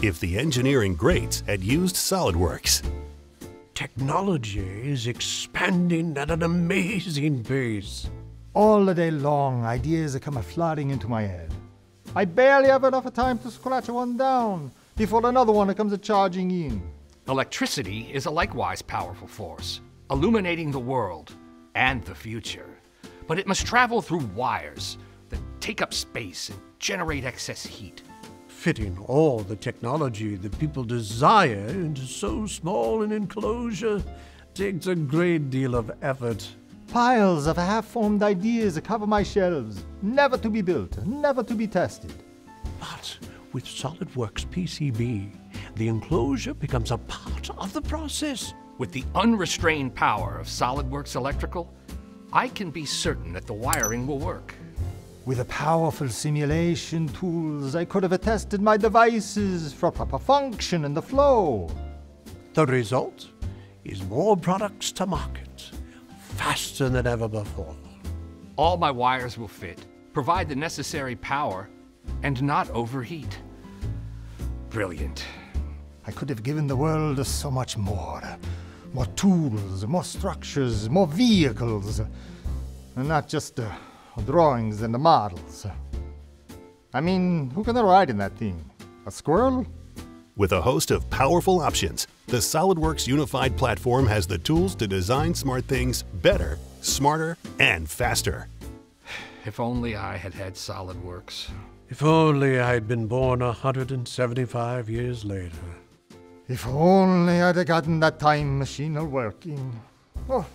if the engineering greats had used Solidworks. Technology is expanding at an amazing pace. All the day long, ideas are coming flooding into my head. I barely have enough time to scratch one down before another one comes charging in. Electricity is a likewise powerful force, illuminating the world and the future. But it must travel through wires that take up space and generate excess heat. Fitting all the technology that people desire into so small an enclosure takes a great deal of effort. Piles of half-formed ideas cover my shelves, never to be built, never to be tested. But with SolidWorks PCB, the enclosure becomes a part of the process. With the unrestrained power of SolidWorks Electrical, I can be certain that the wiring will work. With the powerful simulation tools, I could have tested my devices for proper function and the flow. The result is more products to market, faster than ever before. All my wires will fit, provide the necessary power, and not overheat. Brilliant. I could have given the world so much more. More tools, more structures, more vehicles. And not just drawings and the models. I mean, who can ride in that thing? A squirrel? With a host of powerful options, the SolidWorks unified platform has the tools to design smart things better, smarter, and faster. If only I had had SolidWorks. If only I'd been born 175 years later. If only I'd gotten that time machine working. Oh,